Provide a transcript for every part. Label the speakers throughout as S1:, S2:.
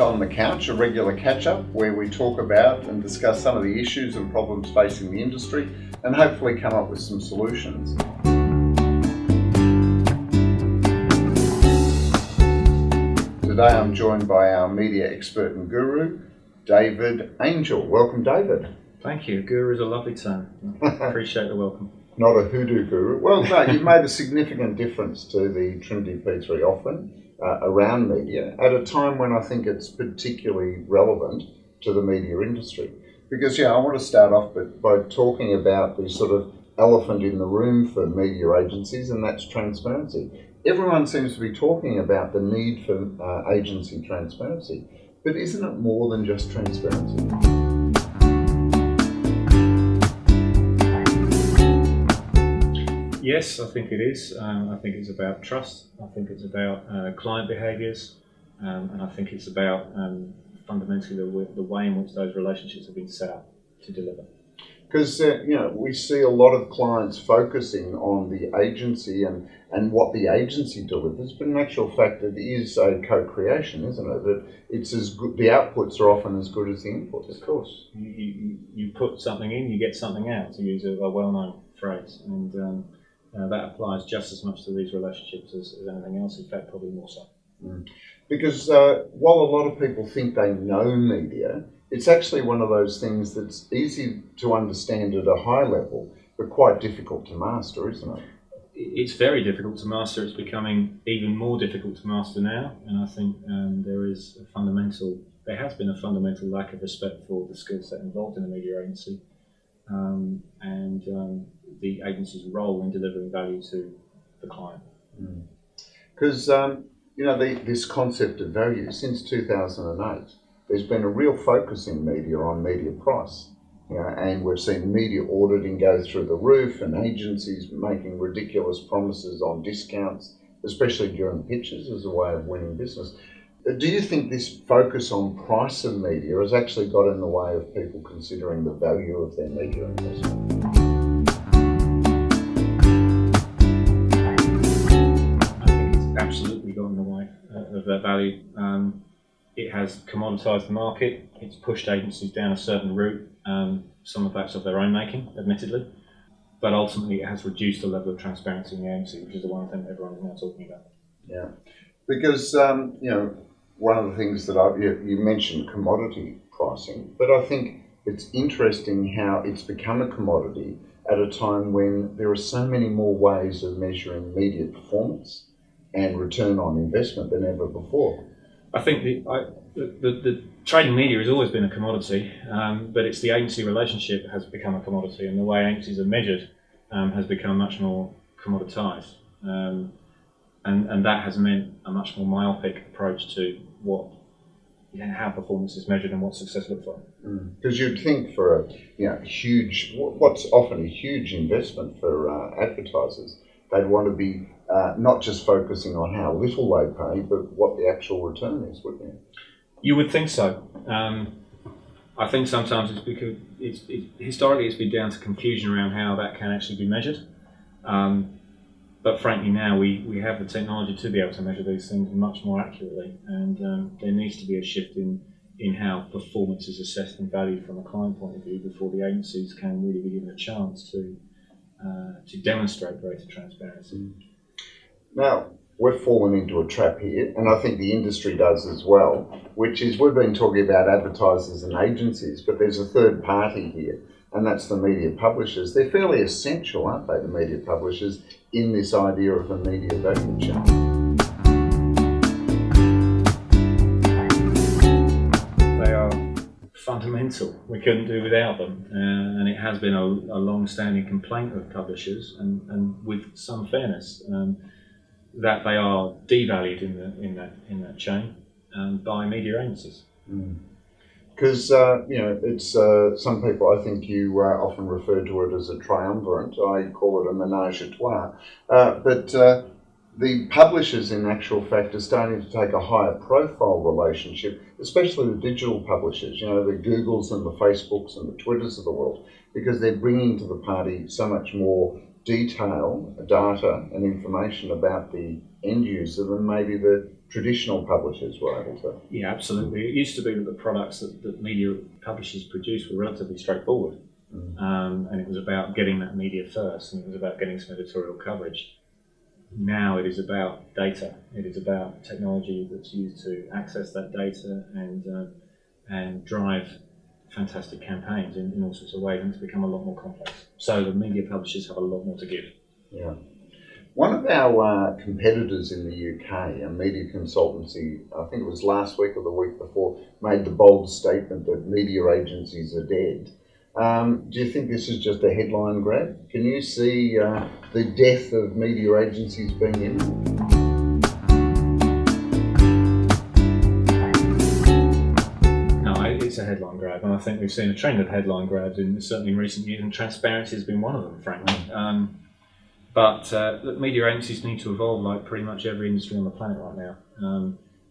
S1: On the Couch, a regular catch-up where we talk about and discuss some of the issues and problems facing the industry and hopefully come up with some solutions. Today I'm joined by our media expert and guru, David Angell. Welcome, David.
S2: Thank you. Guru is a lovely term. Appreciate the welcome.
S1: Not a hoodoo guru. Well, no, you've made a significant difference to the Trinity P3 offering around media at a time when I think it's particularly relevant to the media industry. Because, I want to start off by talking about the sort of elephant in the room for media agencies, and that's transparency. Everyone seems to be talking about the need for agency transparency, but isn't it more than just transparency?
S2: Yes, I think it is. I think it's about trust. I think it's about client behaviours, and I think it's about fundamentally the way in which those relationships have been set up to deliver.
S1: Because we see a lot of clients focusing on the agency and what the agency delivers, but in actual fact it is a co-creation, isn't it? That it's as good, the outputs are often as good as the inputs.
S2: Of course, you put something in, you get something out, to use a well-known phrase, and that applies just as much to these relationships as anything else. In fact, probably more so.
S1: Because while a lot of people think they know media, it's actually one of those things that's easy to understand at a high level, but quite difficult to master, isn't it?
S2: It's very difficult to master. It's becoming even more difficult to master now, and I think there has been a fundamental lack of respect for the skill set involved in a media agency, and the agency's role in delivering value to the client.
S1: Because this concept of value, since 2008, there's been a real focus in media on media price, and we've seen media auditing go through the roof and agencies making ridiculous promises on discounts, especially during pitches as a way of winning business. Do you think this focus on price of media has actually got in the way of people considering the value of their media investment?
S2: I think it's absolutely got in the way of that value. It has commoditised the market. It's pushed agencies down a certain route. Some of that's of their own making, admittedly, but ultimately it has reduced the level of transparency in the agency, which is the one thing everyone is now talking about.
S1: Yeah, because one of the things that you mentioned commodity pricing, but I think it's interesting how it's become a commodity at a time when there are so many more ways of measuring media performance and return on investment than ever before.
S2: I think the trading media has always been a commodity, but it's the agency relationship has become a commodity, and the way agencies are measured has become much more commoditised, and that has meant a much more myopic approach to how performance is measured and what success looks like.
S1: Because you'd think for a huge, what's often a huge investment for advertisers, they'd want to be not just focusing on how little they pay, but what the actual return is, wouldn't you?
S2: You would think so. I think sometimes it's because historically it's been down to confusion around how that can actually be measured. But frankly now we have the technology to be able to measure these things much more accurately, and there needs to be a shift in how performance is assessed and valued from a client point of view before the agencies can really be given a chance to demonstrate greater transparency.
S1: Now, we've fallen into a trap here, and I think the industry does as well, which is we've been talking about advertisers and agencies, but there's a third party here, and that's the media publishers. They're fairly essential, aren't they, the media publishers, in this idea of a media value chain?
S2: They are fundamental. We couldn't do without them, and it has been a long-standing complaint of publishers, and with some fairness, that they are devalued in that chain by media agencies.
S1: Because it's some people, I think you often refer to it as a triumvirate. I call it a menage a trois. But the publishers, in actual fact, are starting to take a higher profile relationship, especially the digital publishers, the Googles and the Facebooks and the Twitters of the world, because they're bringing to the party so much more detail, data and information about the end user than maybe the traditional publishers were able to.
S2: Yeah, absolutely. It used to be that the products that media publishers produced were relatively straightforward. And it was about getting that media first, and it was about getting some editorial coverage. Now it is about data. It is about technology that's used to access that data and drive fantastic campaigns in all sorts of ways, and it's become a lot more complex. So the media publishers have a lot more to give.
S1: Yeah. One of our competitors in the UK, a media consultancy, I think it was last week or the week before, made the bold statement that media agencies are dead. Do you think this is just a headline grab? Can you see the death of media agencies being imminent?
S2: No, it's a headline grab, and I think we've seen a trend of headline grabs certainly in recent years, and transparency has been one of them, frankly. But media agencies need to evolve like pretty much every industry on the planet right now.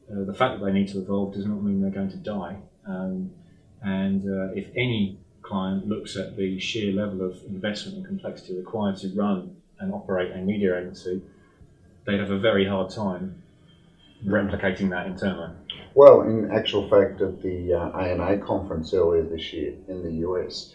S2: The fact that they need to evolve does not mean they're going to die. If any client looks at the sheer level of investment and complexity required to run and operate a media agency, they'd have a very hard time replicating that internally.
S1: Well, in actual fact, at the ANA conference earlier this year in the US,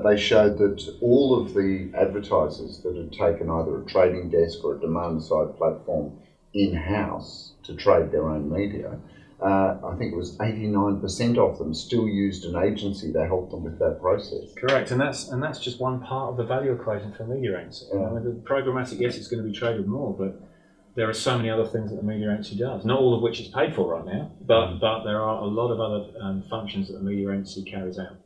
S1: they showed that all of the advertisers that had taken either a trading desk or a demand-side platform in-house to trade their own media, I think it was 89% of them still used an agency to help them with that process.
S2: Correct, and that's just one part of the value equation for a media agency.
S1: Yeah.
S2: I mean, the programmatic, yes, it's going to be traded more, but there are so many other things that the media agency does, not all of which is paid for right now, but there are a lot of other functions that the media agency carries out.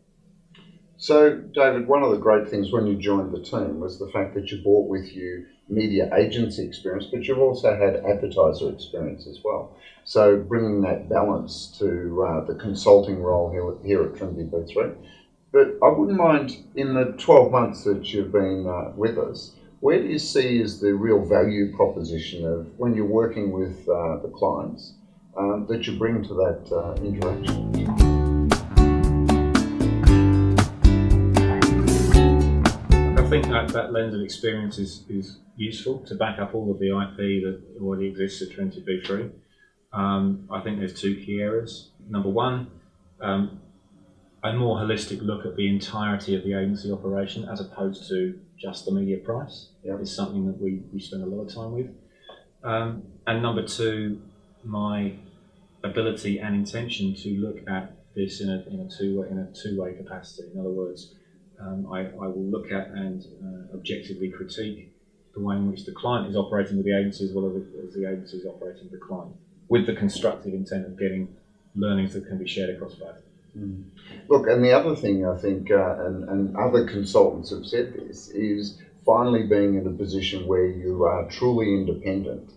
S1: So, David, one of the great things when you joined the team was the fact that you brought with you media agency experience, but you've also had advertiser experience as well. So bringing that balance to the consulting role here at Trinity B3. But I wouldn't mind, in the 12 months that you've been with us, where do you see is the real value proposition of when you're working with the clients that you bring to that interaction?
S2: I think that lens of experience is useful to back up all of the IP that already exists at Trinity B3. I think there's two key areas. Number one, a more holistic look at the entirety of the agency operation as opposed to just the media price.
S1: Yep. Is
S2: something that we spend a lot of time with. And number two, my ability and intention to look at this in a two-way capacity. In other words, I will look at and objectively critique the way in which the client is operating with the agency as well as the agency is operating with the client, with the constructive intent of getting learnings that can be shared across both.
S1: Look, and the other thing I think, and other consultants have said this, is finally being in a position where you are truly independent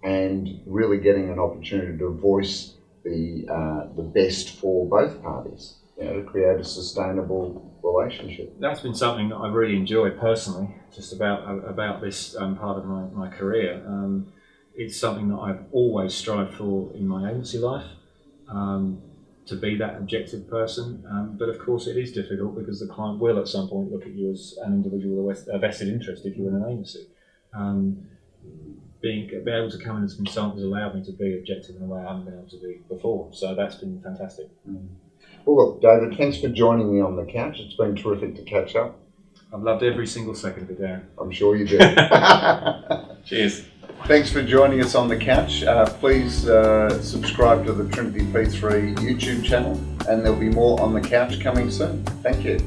S1: and really getting an opportunity to voice the best for both parties, to create a sustainable relationship.
S2: That's been something that I've really enjoyed personally, just about this part of my career. It's something that I've always strived for in my agency life, to be that objective person. But of course it is difficult because the client will at some point look at you as an individual with a vested interest if you're in an agency. Being able to come in as a consultant has allowed me to be objective in a way I haven't been able to be before. So that's been fantastic.
S1: Well, look, David, thanks for joining me on the couch. It's been terrific to catch up.
S2: I've loved every single second of it, Darren.
S1: I'm sure you did.
S2: Cheers.
S1: Thanks for joining us on the couch. Please subscribe to the Trinity P3 YouTube channel, and there'll be more on the couch coming soon. Thank you.